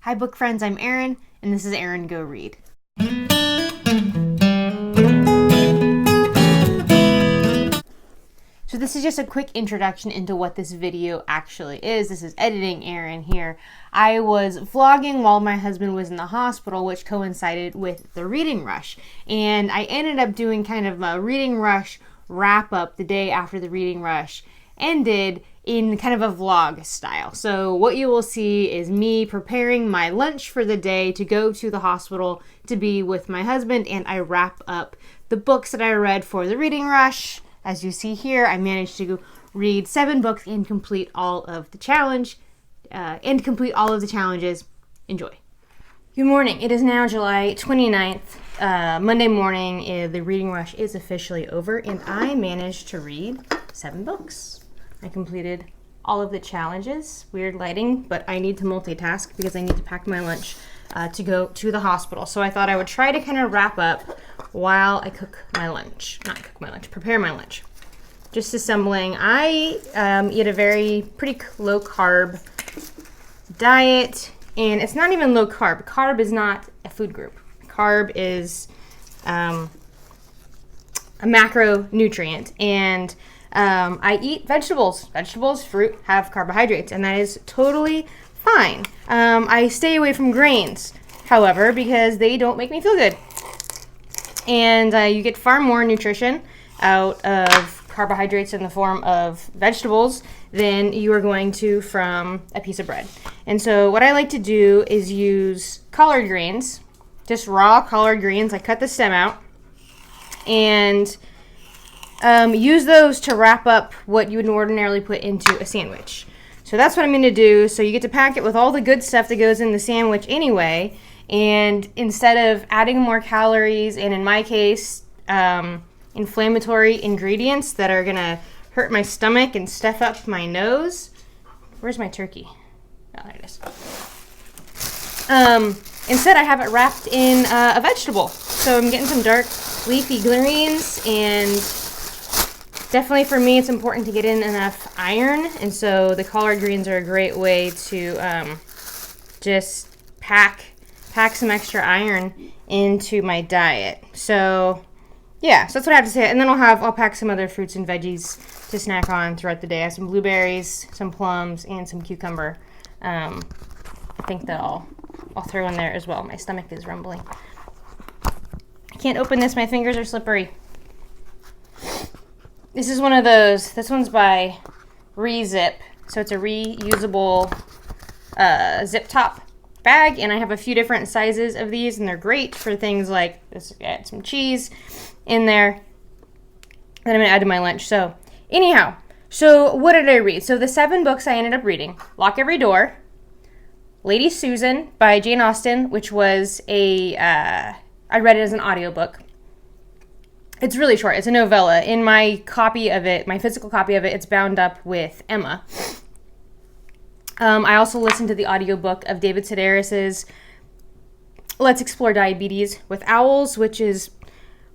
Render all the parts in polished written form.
Hi book friends, I'm Erin, and this is Erin Go Read. So this is just a quick introduction into what this video actually is. This is editing Erin here. I was vlogging while my husband was in the hospital, which coincided with the reading rush. And I ended up doing kind of a reading rush wrap up the day after the reading rush ended in kind of a vlog style. So what you will see is me preparing my lunch for the day to go to the hospital to be with my husband, and I wrap up the books that I read for the reading rush. As you see here, I managed to read 7 books and complete all of the challenges. Enjoy. Good morning. It is now July 29th. Monday morning, the reading rush is officially over, and I managed to read 7 books. I completed all of the challenges. Weird lighting, but I need to multitask because I need to pack my lunch to go to the hospital. So I thought I would try to kind of wrap up while I prepare my lunch. Just assembling. I eat a pretty low carb diet, and it's not even low carb. Carb is not a food group. Carb is a macronutrient, and I eat vegetables. Vegetables, fruit have carbohydrates, and that is totally fine. I stay away from grains, however, because they don't make me feel good. And you get far more nutrition out of carbohydrates in the form of vegetables than you are going to from a piece of bread. And so what I like to do is use collard greens, just raw collard greens. I cut the stem out and use those to wrap up what you would ordinarily put into a sandwich. So that's what I'm going to do. So you get to pack it with all the good stuff that goes in the sandwich anyway. And instead of adding more calories, and in my case, inflammatory ingredients that are going to hurt my stomach and stuff up my nose. Where's my turkey? Oh, there it is. Instead, I have it wrapped in a vegetable. So I'm getting some dark leafy greens, and definitely for me, it's important to get in enough iron, and so the collard greens are a great way to just pack some extra iron into my diet. So yeah, so that's what I have to say. And then I'll pack some other fruits and veggies to snack on throughout the day. I have some blueberries, some plums, and some cucumber. I think that I'll throw in there as well. My stomach is rumbling. I can't open this. My fingers are slippery. This is one of those. This one's by Re-Zip. So it's a reusable zip top bag, and I have a few different sizes of these, and they're great for things like this. Add some cheese in there that I'm going to add to my lunch. So anyhow, so what did I read? So the 7 books I ended up reading: Lock Every Door, Lady Susan by Jane Austen, which was I read it as an audiobook. It's really short. It's a novella. In my copy of it, my physical copy of it, it's bound up with Emma. I also listened to the audiobook of David Sedaris's Let's Explore Diabetes with Owls, which is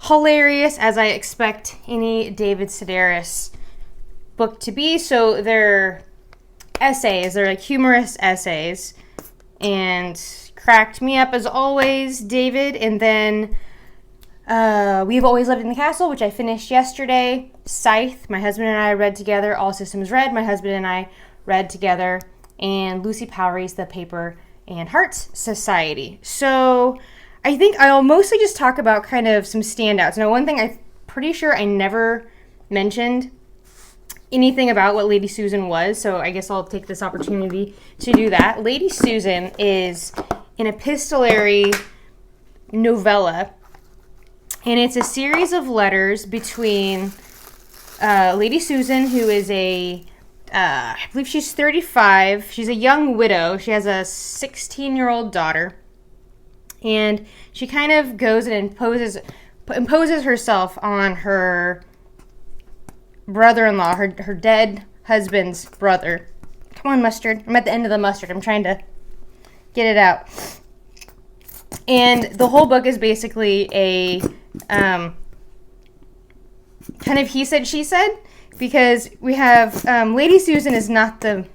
hilarious, as I expect any David Sedaris book to be. So they're essays. They're like humorous essays, and cracked me up as always, David. And then We've Always Lived in the Castle, which I finished yesterday. Scythe, my husband and I read together. All Systems Red, my husband and I read together. And Lucy Powrie's The Paper and Hearts Society. So I think I'll mostly just talk about kind of some standouts. Now, one thing I'm pretty sure I never mentioned anything about what Lady Susan was, so I guess I'll take this opportunity to do that. Lady Susan is an epistolary novella, and it's a series of letters between Lady Susan, who is I believe she's 35. She's a young widow. She has a 16-year-old daughter. And she kind of goes and imposes herself on her brother-in-law, her dead husband's brother. Come on, mustard. I'm at the end of the mustard. I'm trying to get it out. And the whole book is basically a kind of he said, she said. Because we have Lady Susan is not the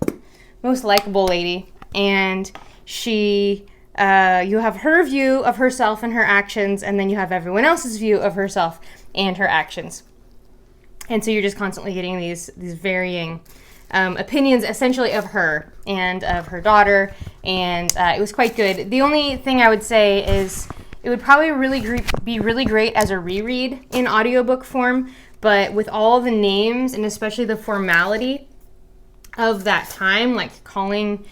most likable lady, and you have her view of herself and her actions, and then you have everyone else's view of herself and her actions. And so you're just constantly getting these varying opinions, essentially, of her and of her daughter, and it was quite good. The only thing I would say is it would probably be really great as a reread in audiobook form, but with all the names and especially the formality of that time, like calling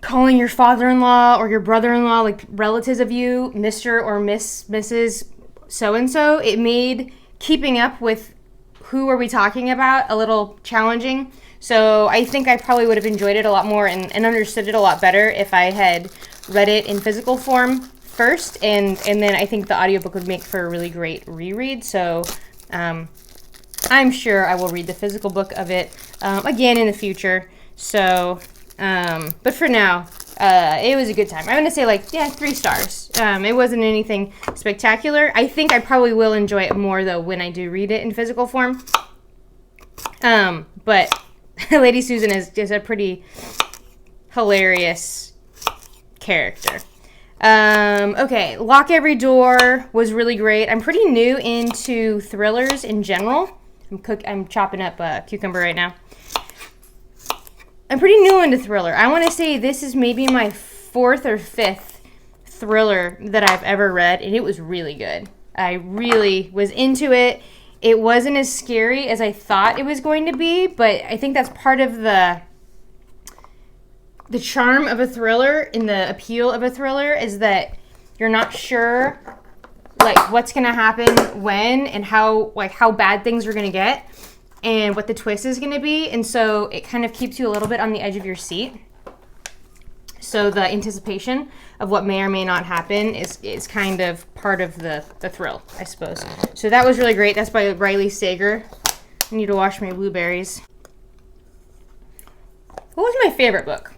your father-in-law or your brother-in-law, like relatives of you, Mr. or Mrs. so-and-so, it made keeping up with who are we talking about a little challenging. So I think I probably would have enjoyed it a lot more and understood it a lot better if I had read it in physical form first, and then I think the audiobook would make for a really great reread. So I'm sure I will read the physical book of it again in the future. So, but for now, it was a good time. I'm going to say 3 stars. It wasn't anything spectacular. I think I probably will enjoy it more, though, when I do read it in physical form. But Lady Susan is a pretty hilarious character. Okay, Lock Every Door was really great. I'm pretty new into thrillers in general. I'm chopping up a cucumber right now. I'm pretty new into thriller. I want to say this is maybe my 4th or 5th thriller that I've ever read, and it was really good. I really was into it. It wasn't as scary as I thought it was going to be, but I think that's part of the charm of a thriller and the appeal of a thriller is that you're not sure what's going to happen when and how bad things are going to get and what the twist is going to be. And so it kind of keeps you a little bit on the edge of your seat. So the anticipation of what may or may not happen is kind of part of the thrill, I suppose. So that was really great. That's by Riley Sager. I need to wash my blueberries. What was my favorite book?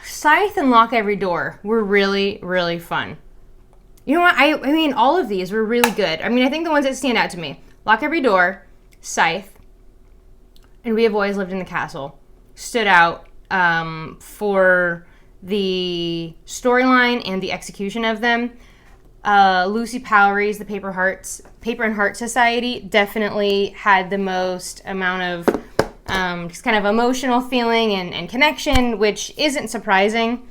Scythe and Lock Every Door were really, really fun. You know what? I mean, all of these were really good. I mean, I think the ones that stand out to me, Lock Every Door, Scythe, and We Have Always Lived in the Castle, stood out for the storyline and the execution of them. Lucy Powrie's The Paper and Heart Society definitely had the most amount of just kind of emotional feeling and connection, which isn't surprising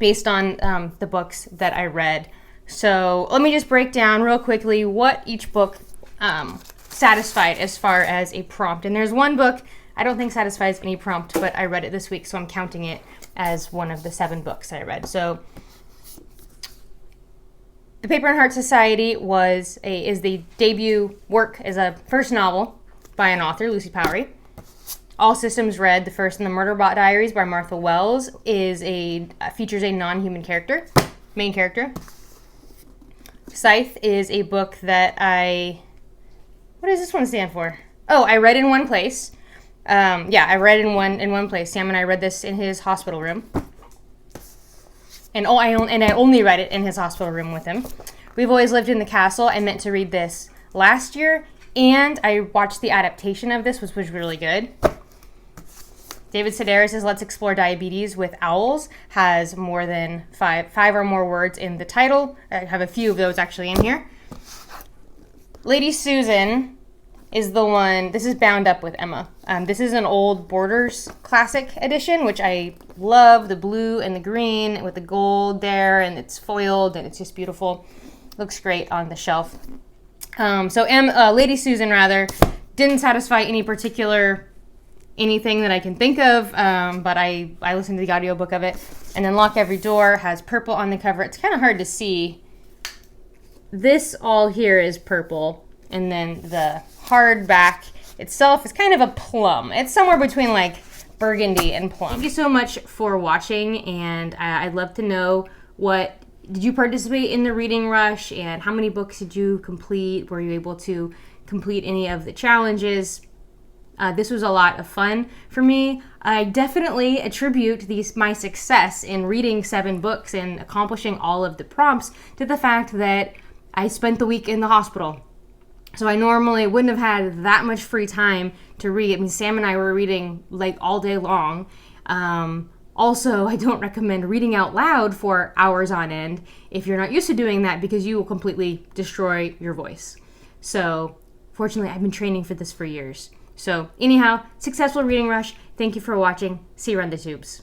based on the books that I read. So let me just break down real quickly what each book satisfied as far as a prompt. And there's one book I don't think satisfies any prompt, but I read it this week, so I'm counting it as one of the 7 books I read. So The Paper and Heart Society is the debut work as a first novel by an author, Lucy Powrie. All Systems Red, the first in the Murderbot Diaries by Martha Wells, features a non-human character, main character. Scythe is a book that what does this one stand for? Oh, I read in one place. I read in one place. Sam and I read this in his hospital room. And I only read it in his hospital room with him. We've Always Lived in the Castle. I meant to read this last year, and I watched the adaptation of this, which was really good. David Sedaris' Let's Explore Diabetes with Owls has more than five or more words in the title. I have a few of those actually in here. Lady Susan is the one, this is bound up with Emma. This is an old Borders classic edition, which I love, the blue and the green with the gold there, and it's foiled, and it's just beautiful. Looks great on the shelf. Lady Susan, didn't satisfy any particular anything that I can think of, but I listened to the audiobook of it. And then Lock Every Door has purple on the cover. It's kind of hard to see. This all here is purple, and then the hardback itself is kind of a plum. It's somewhere between burgundy and plum. Thank you so much for watching, and I'd love to know did you participate in the reading rush, and how many books did you complete? Were you able to complete any of the challenges? This was a lot of fun for me. I definitely attribute my success in reading 7 books and accomplishing all of the prompts to the fact that I spent the week in the hospital So I normally wouldn't have had that much free time to read. I mean, Sam and I were reading like all day long. Also, I don't recommend reading out loud for hours on end if you're not used to doing that, because you will completely destroy your voice. So fortunately, I've been training for this for years. So anyhow, successful reading rush. Thank you for watching. See you around the tubes.